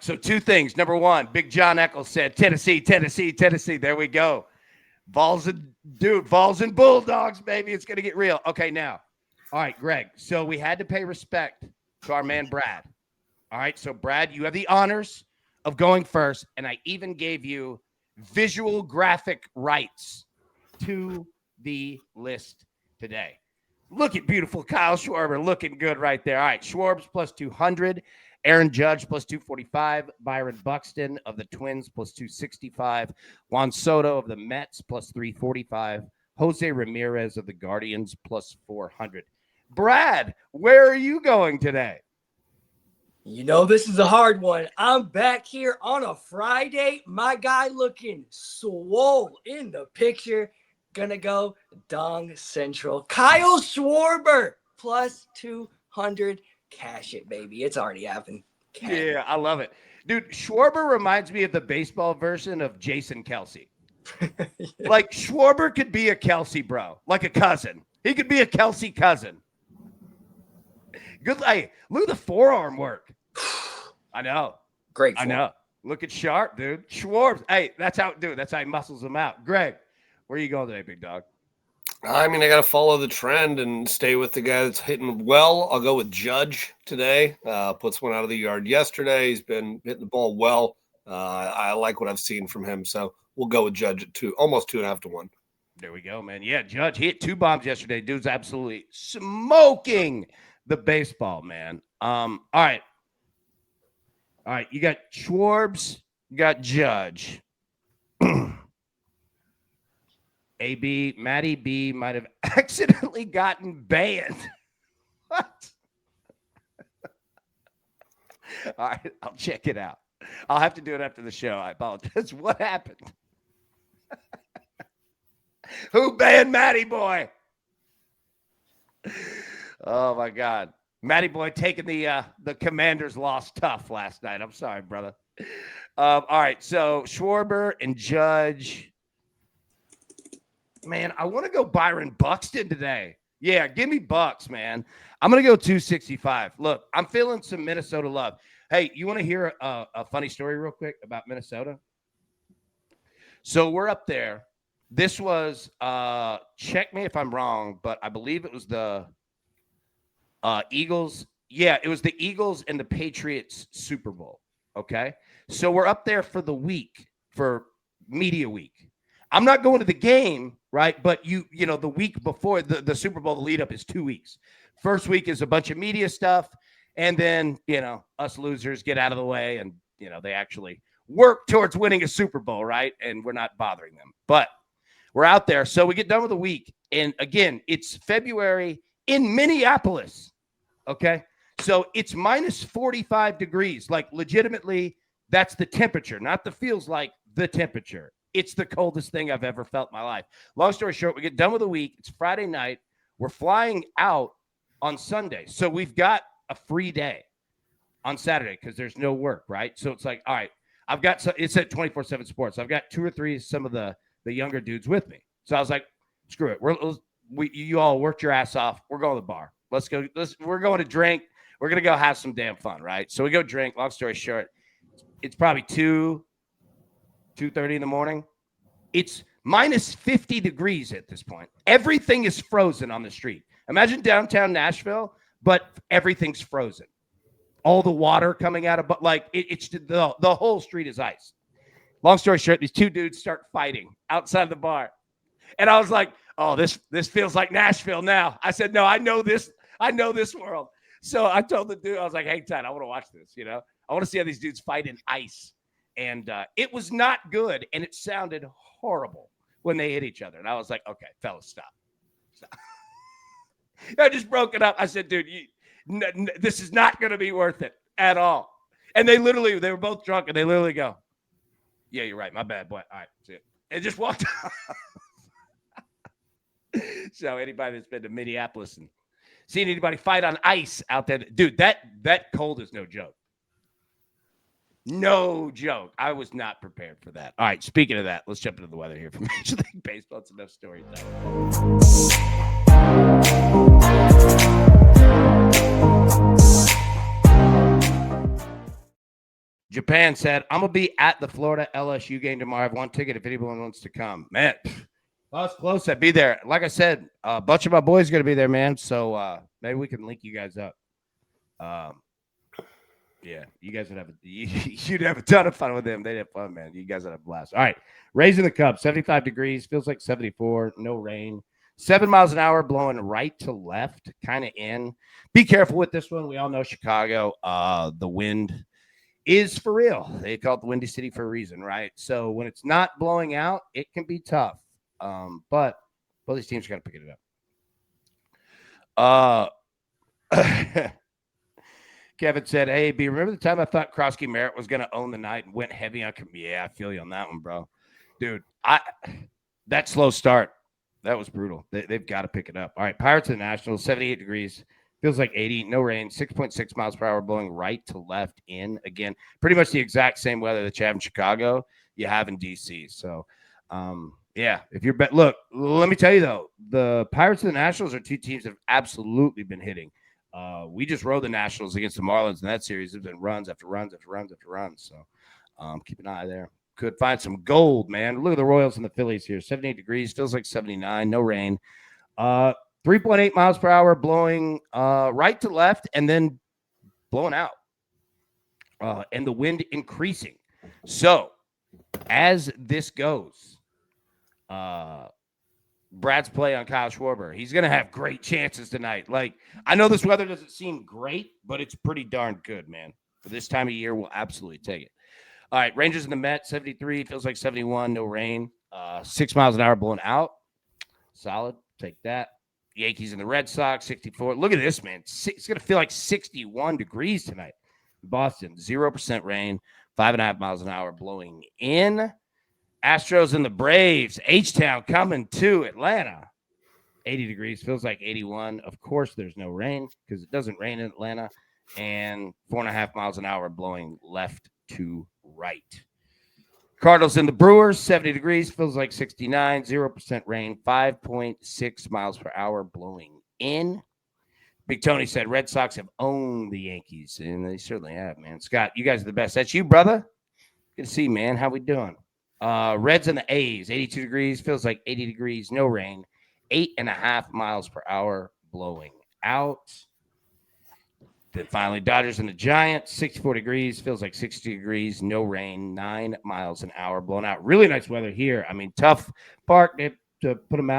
right, so two things. Number one, Big John Eccles said, Tennessee. There we go. Vols and Bulldogs, baby. It's going to get real. Okay, now. All right, Greg. So we had to pay respect to our man, Brad. All right, so Brad, you have the honors of going first, and I even gave you visual graphic rights to the list today. Look at beautiful Kyle Schwarber looking good right there. All right, Schwarb's plus 200. Aaron Judge plus 245. Byron Buxton of the Twins plus 265. Juan Soto of the Mets plus 345. Jose Ramirez of the Guardians plus 400. Brad, where are you going today? You know, this is a hard one. I'm back here on a Friday. My guy looking swole in the picture. Gonna go Dong Central. Kyle Schwarber plus 200. Cash it, baby. It's already happened. Yeah, I love it. Dude, Schwarber reminds me of the baseball version of Jason Kelsey. Yeah. Like, Schwarber could be a Kelsey bro, like a cousin. He could be a Kelsey cousin. Good. Hey, look at the forearm work. I know. Great. I know. Look at Sharp, dude. Schwarbs. Hey, that's how he muscles them out. Greg, where are you going today, big dog? I mean, I got to follow the trend and stay with the guy that's hitting well. I'll go with Judge today. Puts one out of the yard yesterday. He's been hitting the ball well. I like what I've seen from him. So we'll go with Judge at almost 2.5 to 1. There we go, man. Yeah, Judge, he hit 2 bombs yesterday. Dude's absolutely smoking the baseball, man. All right. You got Schwarbs, you got Judge. AB, Matty B might have accidentally gotten banned. What? All right, I'll check it out. I'll have to do it after the show. I apologize. What happened? Who banned Matty Boy? Oh, my God. Matty Boy taking the Commanders loss tough last night. I'm sorry, brother. All right, so Schwarber and Judge. Man, I want to go Byron Buxton today. Yeah, give me Bucks, man. I'm going to go 265. Look, I'm feeling some Minnesota love. Hey, you want to hear a funny story real quick about Minnesota? So we're up there. This was, check me if I'm wrong, but I believe it was the Eagles. Yeah, it was the Eagles and the Patriots Super Bowl. Okay. So we're up there for the week, for media week. I'm not going to the game, right? But you know, the week before the Super Bowl, the lead up is 2 weeks. First week is a bunch of media stuff. And then, you know, us losers get out of the way and, you know, they actually work towards winning a Super Bowl, right? And we're not bothering them. But we're out there. So we get done with the week. And again, it's February in Minneapolis. Okay. So it's minus 45 degrees. Like, legitimately, that's the temperature, not the feels like, the temperature. It's the coldest thing I've ever felt in my life. Long story short, we get done with the week. It's Friday night. We're flying out on Sunday. So we've got a free day on Saturday because there's no work, right? So it's like, all right, I've got it's at 24/7 Sports. I've got 2 or 3 some of the younger dudes with me. So I was like, screw it. You all worked your ass off. We're going to the bar. Let's go. We're going to drink. We're going to go have some damn fun, right? So we go drink. Long story short, it's probably 2:30 in the morning. It's minus 50 degrees at this point. Everything is frozen on the street. Imagine downtown Nashville, but everything's frozen. All the water coming out of, like, it's the whole street is ice. Long story short, these 2 dudes start fighting outside the bar. And I was like, oh, this feels like Nashville now. I said, no, I know this world. So I told the dude, I was like, hang tight, I want to watch this, you know? I want to see how these dudes fight in ice. And it was not good, and it sounded horrible when they hit each other. And I was like, okay, fellas, stop. I just broke it up. I said, dude, this is not going to be worth it at all. And they were both drunk, and they literally go, yeah, you're right. My bad, boy. All right, see it. And just walked out. So anybody that's been to Minneapolis and seen anybody fight on ice out there, dude, that cold is no joke. No joke. I was not prepared for that. All right, speaking of that, let's jump into the weather here from Major League Baseball. It's enough story time. Japan said, I'm going to be at the Florida LSU game tomorrow. I have one ticket if anyone wants to come. Man, well, it's close. I'd be there. Like I said, a bunch of my boys are going to be there, man. So maybe we can link you guys up. Yeah, you guys would have you'd have a ton of fun with them. They'd have fun, man. You guys would have a blast. All right, raising the cup, 75 degrees, feels like 74, no rain. 7 miles an hour, blowing right to left, kind of in. Be careful with this one. We all know Chicago. The wind is for real. They call it the Windy City for a reason, right? So when it's not blowing out, it can be tough. But both these teams are going to pick it up. Kevin said, hey, B, remember the time I thought Krosky Merritt was going to own the night and went heavy on – yeah, I feel you on that one, bro. Dude, that slow start, that was brutal. They've got to pick it up. All right, Pirates and Nationals, 78 degrees. Feels like 80, no rain, 6.6 miles per hour, blowing right to left in. Again, pretty much the exact same weather that you have in Chicago, you have in D.C. So, yeah, if you're – look, let me tell you, though, the Pirates and the Nationals are two teams that have absolutely been hitting. We just rode the Nationals against the Marlins in that series. There's been runs after runs after runs after runs. So keep an eye there. Could find some gold, man. Look at the Royals and the Phillies here. 78 degrees, feels like 79, no rain. 3.8 miles per hour, blowing right to left and then blowing out. And the wind increasing. So as this goes, Brad's play on Kyle Schwarber. He's going to have great chances tonight. Like, I know this weather doesn't seem great, but it's pretty darn good, man. For this time of year, we'll absolutely take it. All right, Rangers and the Mets, 73, feels like 71, no rain. 6 miles an hour blowing out. Solid. Take that. Yankees and the Red Sox, 64. Look at this, man. It's going to feel like 61 degrees tonight. Boston, 0% rain, 5.5 miles an hour blowing in. Astros and the Braves, H-Town coming to Atlanta. 80 degrees, feels like 81. Of course, there's no rain because it doesn't rain in Atlanta. And 4.5 miles an hour blowing left to right. Cardinals and the Brewers, 70 degrees, feels like 69. 0% rain, 5.6 miles per hour blowing in. Big Tony said Red Sox have owned the Yankees, and they certainly have, man. Scott, you guys are the best. That's you, brother. Good to see you, man. How we doing? Reds and the A's, 82 degrees, feels like 80 degrees, no rain, 8.5 miles per hour blowing out. Then finally, Dodgers and the Giants, 64 degrees, feels like 60 degrees, no rain, 9 miles an hour blowing out. Really nice weather here. I mean, tough park to put them out.